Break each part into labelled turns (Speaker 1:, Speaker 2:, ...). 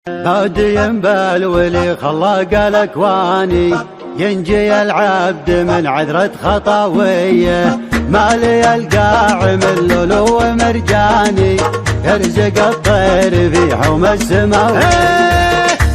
Speaker 1: هادي بالولي خلاق الاكواني، ينجي العبد من عذرة خطاويه، مالي القاع من لولو ومرجاني، يرزق الطير في حوم السماء.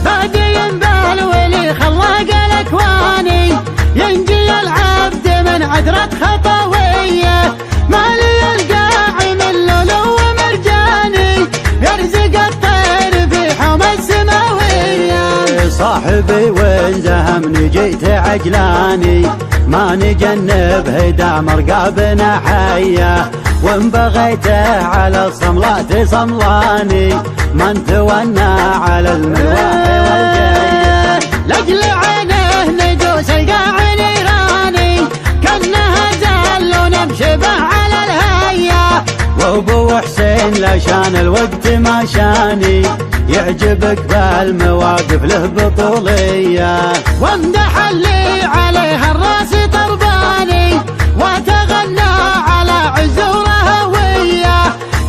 Speaker 2: هادي بالولي خلاق الاكواني، ينجي العبد من عذرة خطاويه، مالي القاع من لولو ومرجاني، يرزق الطير في حوم السماويه.
Speaker 1: صاحبي وين زهمني جيت عجلاني، ما نجنب هدا مرقابنا حيه، وان بغيته على الصملات صملاني، ما نتونى على الملواح والجايه.
Speaker 2: لاجل عينه ندوس القاع نيراني، كانها زال ونمشبه على الهيه.
Speaker 1: وابو حسين لشان الوقت ما شاني، يعجبك بالمواقف له بطوليه،
Speaker 2: وامدح اللي عليها الراس طرباني، وتغنى على عزوره هويه.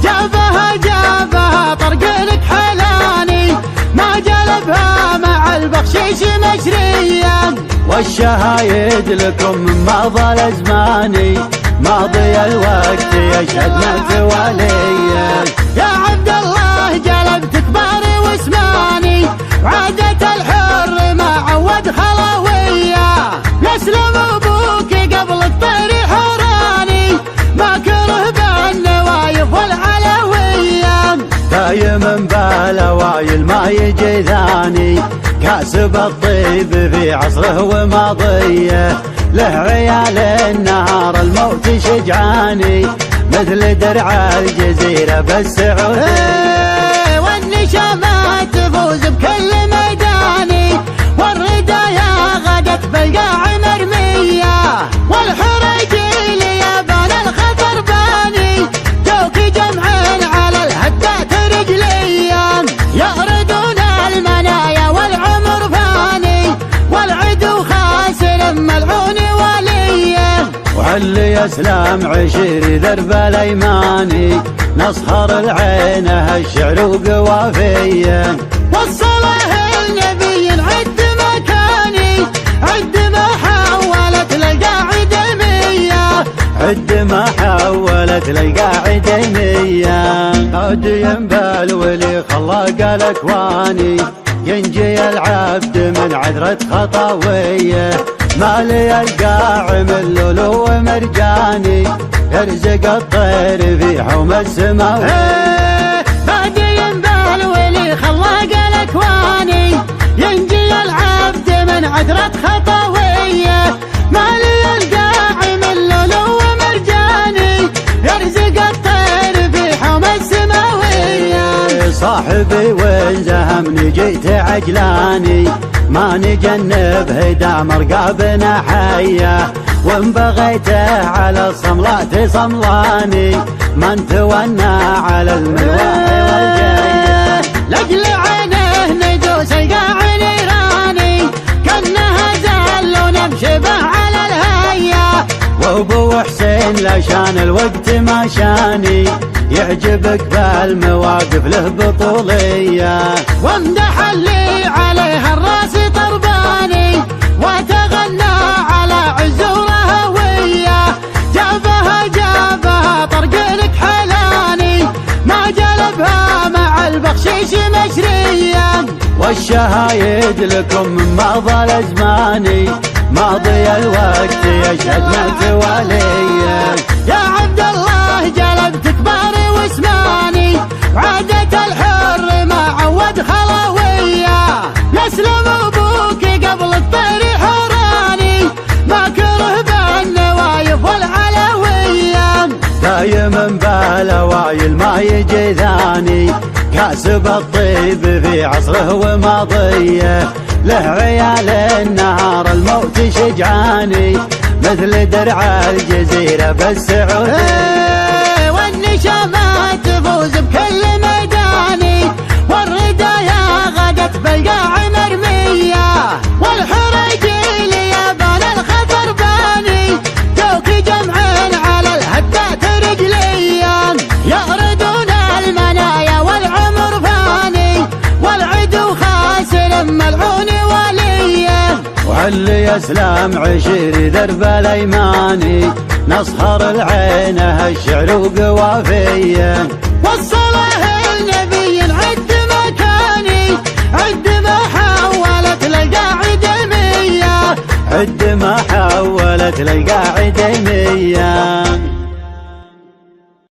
Speaker 2: جابها طرق لك حلاني، ما جلبها مع البخشيش مشريه.
Speaker 1: والشهايد لكم من ماضى الازماني، ماضي الوقت يشهد متواليه.
Speaker 2: يا عبد الله جلبت كباري واسماني، عادة الحر ما عود خلاويه. يسلم ابوك قبل الطير حوراني، ما كره بالنوايف والعلويه.
Speaker 1: دايم بالاوايل ما يجي ثاني، كاسب الطيب في عصره وماضيه، له عيال النهار الموت شجعاني، مثل درع الجزيرة بالسعودية.
Speaker 2: والنشامات تفوز بكل ميداني، والردايا غدت بالقاع مرمية، والحريجيل يابان الخطر باني، دوك جمعين على الهدات رجليا. يأردون المنايا والعمر فاني، والعدو خاسر ملعون وليه.
Speaker 1: وعلي اسلام عشير درب الايماني، نصهر العينه الشعر وقوافيه.
Speaker 2: وصله النبي عد مكاني، عد ما حولت للقاعد مية،
Speaker 1: عد ما حولت للقاعد مية. هادي بالولي خلاق الاكواني، ينجي العبد من عذرة خطاويه، مالي القاع من لولو ومرجاني، يرزق الطير في حوم السماء.
Speaker 2: هادي بالولي خلاق الاكواني، ينجي العبد من عذرة خطاويه، مالي القاع من لولو ومرجاني، يرزق الطير في حوم السماويه.
Speaker 1: صاحبي وين زهمني جيت عجلاني، ما نجنب هدا مرقابنا حيه، وان بغيته على الصملات صملاني، ما نتونى على الملواح والجايه.
Speaker 2: لاجل عينه ندوس القاع نيراني، كانها زال ونمشبه على الهيه.
Speaker 1: وابو حسين لشان الوقت ما شاني، يعجبك بالمواقف له بطوليه،
Speaker 2: وامدح اللي عليها الراس طرباني، وتغنى على عزوره هويه. جابها طرق لك حلاني، ما جلبها مع البخشيش مشريه.
Speaker 1: والشهايد لكم من ماضى الازماني، ماضي الوقت يشهد متواليه.
Speaker 2: يا عبد الله جلبت كباري واسماني، عادة الحر ما عود خلاويه. يسلم ابوك قبل الطير حوراني، ما كره بالنوايف والعلويه.
Speaker 1: دايم بالاوايل ما يجي ثاني، كاسب الطيب في عصره وماضيه، له عيال النهار الموت شجعاني، مثل درع الجزيرة بالسعودية.
Speaker 2: والنشامات تفوز بكل ميداني، والردايا غدت بالقاع مرمية، والحريجيل يابان الخطر باني، دوك جمعين على الهدات رجليا. يأردون المنايا والعمر فاني، والعدو ياسر ملعون وليه،
Speaker 1: وعلي اسلام عشير درب الايماني، نصهر العينه الشعر وقوافيه،
Speaker 2: وصله النبي عد مكاني، عد ما حولت للقاعده مية،
Speaker 1: عد ما حولت للقاعده مية.